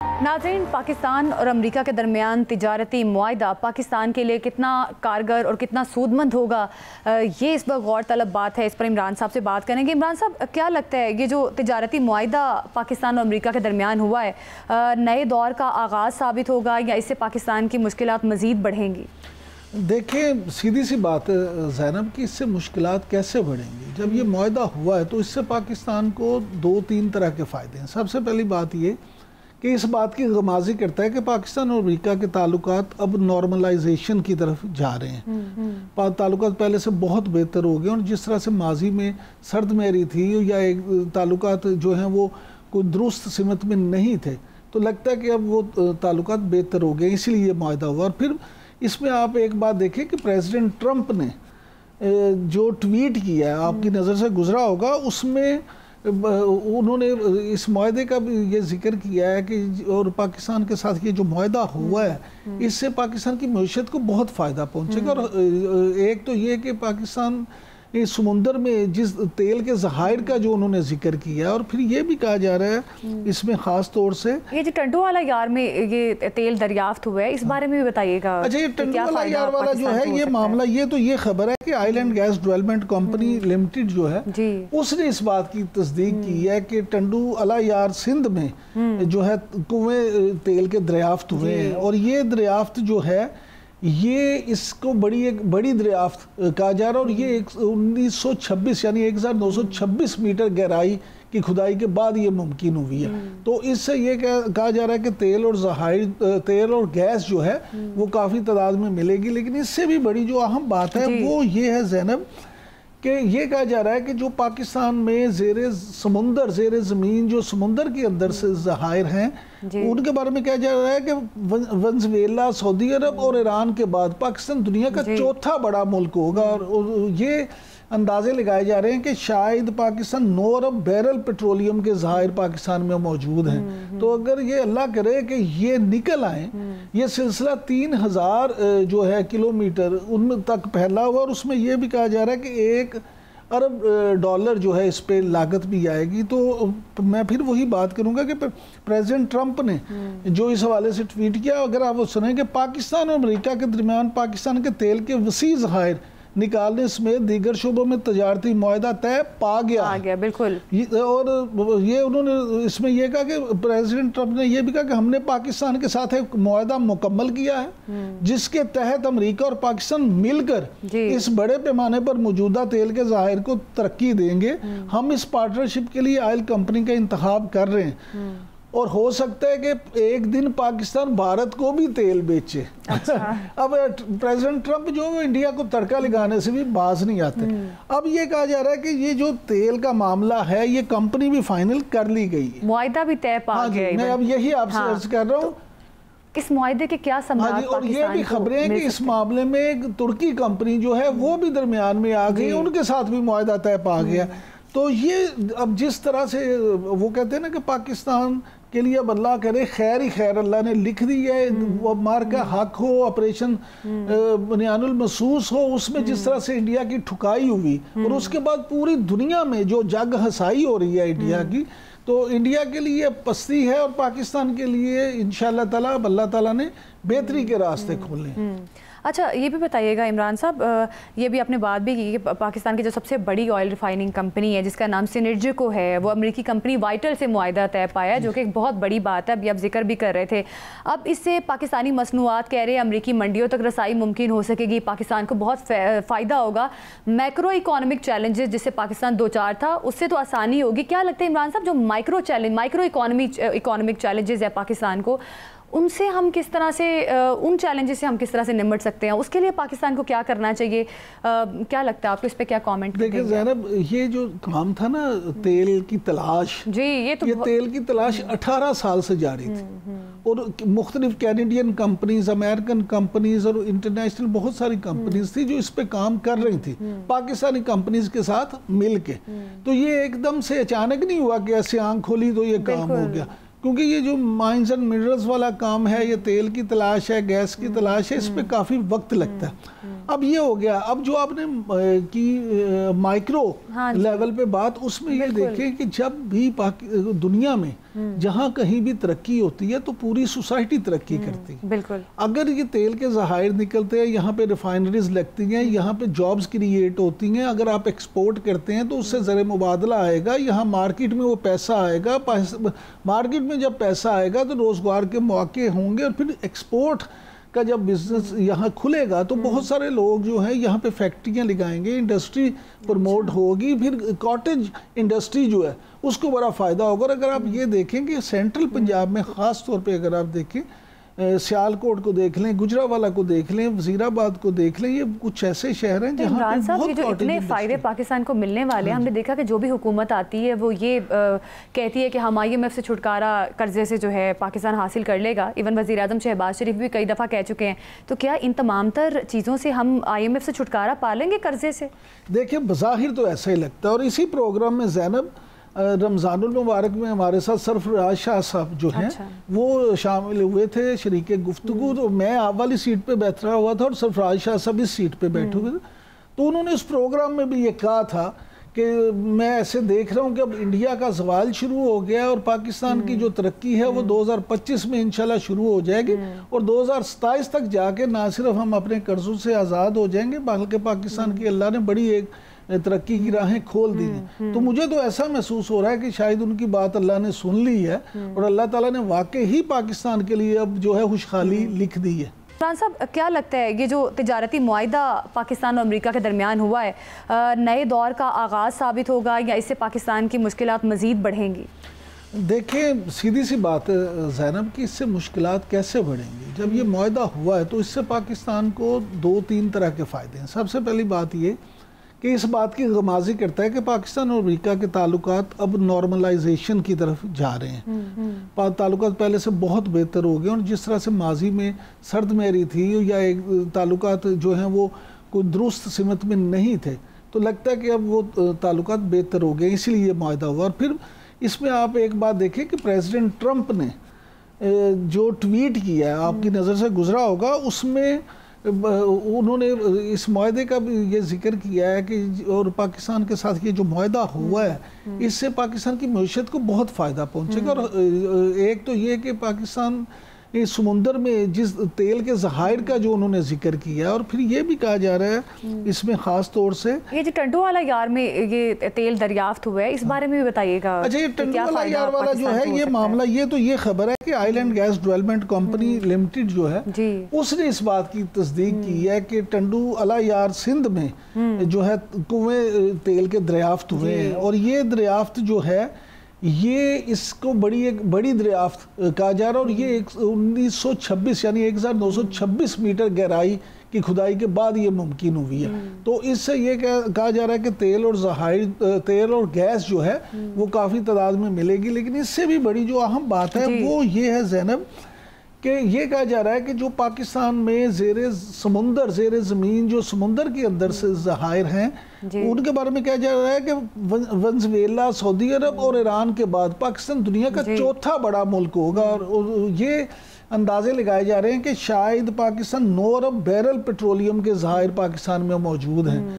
नाज़रीन, पाकिस्तान और अमेरिका के दरमियान तिजारती मुआहदा पाकिस्तान के लिए कितना कारगर और कितना सूदमंद होगा, ये इस पर गौर तलब बात है। इस पर इमरान साहब से बात करेंगे। इमरान साहब, क्या लगता है ये जो तिजारती मुआहदा पाकिस्तान और अमेरिका के दरमियान हुआ है, नए दौर का आगाज़ साबित होगा या इससे पाकिस्तान की मुश्किलात मज़ीद बढ़ेंगी? देखिए, सीधी सी बात है ज़ैनब कि इससे मुश्किलात कैसे बढ़ेंगी। जब ये मुआहदा हुआ है तो इससे पाकिस्तान को दो तीन तरह के फ़ायदे हैं। सबसे पहली बात ये कि इस बात की गमाज़ी करता है कि पाकिस्तान और अमेरिका के ताल्लुकात अब नॉर्मलाइजेशन की तरफ जा रहे हैं। ताल्लुकात पहले से बहुत बेहतर हो गए और जिस तरह से माजी में सर्द महरी थी या एक ताल्लुकात जो हैं वो कोई दुरुस्त सिमत में नहीं थे, तो लगता है कि अब वो ताल्लुकात बेहतर हो गए, इसलिए मुआहदा हुआ। और फिर इसमें आप एक बात देखें कि प्रेसिडेंट ट्रंप ने जो ट्वीट किया है, आपकी नज़र से गुजरा होगा, उसमें उन्होंने इस मुआहदे का भी ये जिक्र किया है कि और पाकिस्तान के साथ ये जो मुआहदा हुआ है इससे पाकिस्तान की मईशत को बहुत फ़ायदा पहुंचेगा। और एक तो ये कि पाकिस्तान इस समुंदर में जिस तेल के ज़खायर का जो उन्होंने जिक्र किया, और फिर ये भी कहा जा रहा है इसमें ख़ास तौर से ये जो टंडू वाला यार में ये तेल दरियाफ्त हुआ है, इस बारे में भी बताइएगा। अच्छा, ये टंडू वाला यार वाला जो है ये मामला, ये खबर है कि island gas development company limited जो है उसने इस बात की तस्दीक की है कि टंडू अला यार सिंध में जो है कुएं तेल के दरियाफ्त हुए हैं। और ये दरियाफ्त जो है ये इसको एक बड़ी दरियाफ्त कहा जा रहा है। और ये 1926 यानी 1926 मीटर गहराई की खुदाई के बाद ये मुमकिन हुई है। तो इससे ये कहा जा रहा है कि तेल और गैस जो है वो काफ़ी तादाद में मिलेगी। लेकिन इससे भी बड़ी जो अहम बात है वो ये है ज़ैनब कि ये कहा जा रहा है कि जो पाकिस्तान में ज़ेरे ज़मीन जो समुंदर के अंदर से ज़खायर हैं उनके बारे में कहा जा रहा है कि वेनेज़ुएला, सऊदी अरब और ईरान के बाद पाकिस्तान दुनिया का चौथा बड़ा मुल्क होगा। और ये अंदाजे लगाए जा रहे हैं कि शायद पाकिस्तान 9 अरब बैरल पेट्रोलियम के ज़खायर पाकिस्तान में मौजूद हैं। तो अगर ये अल्लाह करे कि ये निकल आए, ये सिलसिला 3000 जो है किलोमीटर उन तक फैला हुआ, और उसमें ये भी कहा जा रहा है कि 1 अरब डॉलर जो है इस पे लागत भी आएगी। तो मैं फिर वही बात करूंगा कि प्रेसिडेंट ट्रंप ने जो इस हवाले से ट्वीट किया, अगर आप वो सुनें कि पाकिस्तान और अमेरिका के दरमियान पाकिस्तान के तेल के वसी ज़खायर निकालने समेत दीगर शोबों में तजारती मुआहदा तय पा गया बिल्कुल। और ये उन्होंने इसमें यह कहा कि प्रेसिडेंट ट्रंप ने यह भी कहा कि हमने पाकिस्तान के साथ एक मुआहदा मुकम्मल किया है जिसके तहत अमेरिका और पाकिस्तान मिलकर इस बड़े पैमाने पर मौजूदा तेल के ज़खायर को तरक्की देंगे। हम इस पार्टनरशिप के लिए ऑयल कंपनी का इंतखाब कर रहे हैं और हो सकता है कि एक दिन पाकिस्तान भारत को भी तेल बेचे। अच्छा। अब प्रेसिडेंट ट्रंप जो इंडिया को तड़का लगाने से भी बाज नहीं आते। अब ये कहा जा रहा है कि ये जो तेल का मामला है ये कंपनी भी फाइनल कर ली गई है, मुआहदा भी तय पा गया है। मैं अब यही आपसे अर्ज कर रहा हूँ इस मुआहदे के क्या समाधान। और ये भी खबरें हैं कि इस मामले में एक तुर्की कंपनी जो है वो भी दरमियान में आ गई, उनके साथ भी मुआहदा तय पा गया। तो ये अब जिस तरह से वो कहते हैं ना कि पाकिस्तान के लिए अब अल्लाह करे खैर ही खैर, अल्लाह ने लिख दी है, वो मार का हक हो, ऑपरेशन बुनियानुल महसूस हो, उसमें जिस तरह से इंडिया की ठुकाई हुई और उसके बाद पूरी दुनिया में जो जग हसाई हो रही है इंडिया की, तो इंडिया के लिए पस्ती है और पाकिस्तान के लिए इंशाअल्लाह ताला अब अल्लाह ताला ने बेहतरी के रास्ते खोले। अच्छा, ये भी बताइएगा इमरान साहब, ये भी आपने बात भी की कि पाकिस्तान की जो सबसे बड़ी ऑयल रिफाइनिंग कंपनी है जिसका नाम सिनर्जिको है, वो अमेरिकी कंपनी वाइटल से मुआहदा तय पाया, जो कि एक बहुत बड़ी बात है। अभी आप जिक्र भी कर रहे थे। अब इससे पाकिस्तानी मसनूआत कह रहे हैं अमेरिकी मंडियों तक रसाई मुमकिन हो सकेगी, पाकिस्तान को बहुत फ़ायदा होगा। मैक्रो इकोनॉमिक चैलेंजेस जिससे पाकिस्तान दो चार था उससे तो आसानी होगी। क्या लगता है इमरान साहब, जो माइक्रो इकोनॉमिक चैलेंजेस है पाकिस्तान को, उनसे हम किस तरह से उन चैलेंजेस से हम किस तरह से निपट सकते हैं, उसके लिए पाकिस्तान को क्या करना चाहिए? क्या लगता है आपको, इस पे क्या कमेंट? देखिए ज़ैनब, ये जो काम था ना तेल की तलाश, ये तेल की तलाश 18 साल से जारी थी और मुख्तलिफ कैनेडियन कंपनीज, अमेरिकन कंपनीज और इंटरनेशनल बहुत सारी कंपनीज थी जो इस पे काम कर रही थी पाकिस्तानी कंपनीज के साथ मिल के। तो ये एकदम से अचानक नहीं हुआ कि ऐसे आंख खोली तो ये काम हो गया, क्योंकि ये जो माइंस एंड मिनरल्स वाला काम है, ये तेल की तलाश है, गैस की तलाश है, इस पे काफ़ी वक्त लगता है। अब ये हो गया। अब जो आपने की माइक्रो लेवल पे बात, उसमें ये देखें कि जब भी दुनिया में جہاں کہیں بھی ترقی ہوتی ہے تو پوری سوسائٹی ترقی کرتی ہے. بالکل. اگر یہ تیل کے ذخائر نکلتے ہیں, یہاں پہ ریفائنریز لگتی ہیں, یہاں پہ جابز کریٹ ہوتی ہیں, اگر آپ ایکسپورٹ کرتے ہیں تو اس سے زر مبادلہ آئے گا, یہاں مارکیٹ میں وہ پیسہ آئے گا, مارکیٹ میں جب پیسہ آئے گا تو روزگار کے مواقع ہوں گے, اور پھر ایکسپورٹ کا جب بزنس یہاں کھلے گا تو بہت سارے لوگ جو ہیں یہاں پہ فیکٹریاں لگائیں گے, انڈسٹری پروموٹ ہوگی, پھر کاٹیج انڈسٹری جو ہے اس کو بڑا فائدہ ہوگا. اور اگر آپ یہ دیکھیں کہ سینٹرل پنجاب میں خاص طور پہ اگر آپ دیکھیں, سیالکوٹ کو دیکھ لیں, گجرانوالہ کو دیکھ لیں, وزیر آباد کو دیکھ لیں, یہ کچھ ایسے شہر ہیں جہاں عمران پہ صاحب بہت یہ جو اتنے فائدے پاکستان کو ملنے والے ہیں, ہم نے دیکھا کہ جو بھی حکومت آتی ہے وہ یہ کہتی ہے کہ ہم IMF سے چھٹکارا قرضے سے جو ہے پاکستان حاصل کر لے گا. ایون وزیر اعظم شہباز شریف بھی کئی دفعہ کہہ چکے ہیں. تو کیا ان تمام تر چیزوں سے ہم IMF سے چھٹکارا پا لیں گے قرضے سے؟ دیکھیں بظاہر تو ایسا ہی لگتا ہے. اور اسی پروگرام میں زینب رمضان المبارک میں ہمارے ساتھ سرفراز شاہ صاحب جو ہیں وہ شامل ہوئے تھے شریک گفتگو. تو میں آپ والی سیٹ پہ بیٹھ رہا ہوا تھا اور سرفراز شاہ صاحب اس سیٹ پہ بیٹھے ہوئے تھے. تو انہوں نے اس پروگرام میں بھی یہ کہا تھا کہ میں ایسے دیکھ رہا ہوں کہ اب انڈیا کا زوال شروع ہو گیا اور پاکستان کی جو ترقی ہے وہ 2025 میں انشاءاللہ شروع ہو جائے گی, اور 2027 تک جا کے نہ صرف ہم اپنے قرضوں سے آزاد ہو جائیں گے بلکہ پاکستان کی اللہ نے بڑی ایک ترقی کی راہیں کھول دی ہیں. تو مجھے تو ایسا محسوس ہو رہا ہے کہ شاید ان کی بات اللہ نے سن لی ہے اور اللہ تعالیٰ نے واقعی ہی پاکستان کے لیے اب جو ہے خوشحالی لکھ دی ہے. عمران صاحب کیا لگتا ہے یہ جو تجارتی معاہدہ پاکستان اور امریکہ کے درمیان ہوا ہے نئے دور کا آغاز ثابت ہوگا یا اس سے پاکستان کی مشکلات مزید بڑھیں گی؟ دیکھیں سیدھی سی بات ہے زینب کہ اس سے مشکلات کیسے بڑھیں گی. جب یہ معاہدہ ہوا ہے تو اس سے پاکستان کو 2-3 طرح کے فائدے ہیں. سب سے پہلی بات یہ کہ اس بات کی غمازی کرتا ہے کہ پاکستان اور امریکہ کے تعلقات اب نارملائزیشن کی طرف جا رہے ہیں. تعلقات پہلے سے بہت بہتر ہو گئے, اور جس طرح سے ماضی میں سرد مہری تھی یا ایک تعلقات جو ہیں وہ کوئی درست سمت میں نہیں تھے, تو لگتا ہے کہ اب وہ تعلقات بہتر ہو گئے, اسی لیے معاہدہ ہوا. اور پھر اس میں آپ ایک بات دیکھیں کہ پریزیڈنٹ ٹرمپ نے جو ٹویٹ کیا ہے آپ کی نظر سے گزرا ہوگا, اس میں انہوں نے اس معاہدے کا بھی یہ ذکر کیا ہے کہ اور پاکستان کے ساتھ یہ جو معاہدہ ہوا ہے اس سے پاکستان کی معیشت کو بہت فائدہ پہنچے گا. اور ایک تو یہ کہ پاکستان اس سمندر میں جس تیل کے ذخائر کا جو انہوں نے ذکر کیا, اور پھر یہ بھی کہا جا رہا ہے اس میں خاص طور سے یہ جو ٹنڈو والا یار میں یہ تیل دریافت ہوا ہے اس بارے میں بھی بتائیے گا. اچھا یہ ٹنڈو والا یار والا جو ہے یہ معاملہ یہ تو یہ خبر ہے کہ oil and gas development company limited جو ہے اس نے اس بات کی تصدیق کی ہے کہ ٹنڈو والا یار سندھ میں جو ہے کنویں تیل کے دریافت ہوئے ہیں, اور یہ دریافت جو ہے یہ اس کو ایک بڑی دریافت کہا جا رہا ہے, اور یہ 1926 یعنی 1926 میٹر گہرائی کی کھدائی کے بعد یہ ممکن ہوئی ہے. تو اس سے یہ کہا جا رہا ہے کہ تیل اور گیس جو ہے وہ کافی تعداد میں ملے گی. لیکن اس سے بھی بڑی جو اہم بات ہے وہ یہ ہے زینب کہ یہ کہا جا رہا ہے کہ جو پاکستان میں زیر زمین جو سمندر کے اندر سے ذخائر ہیں ان کے بارے میں کہا جا رہا ہے کہ ونزویلا, سعودی عرب اور ایران کے بعد پاکستان دنیا کا چوتھا بڑا ملک ہوگا. اور یہ اندازے لگائے جا رہے ہیں کہ شاید پاکستان 9 ارب بیرل پیٹرولیم کے ذخائر پاکستان میں موجود ہیں.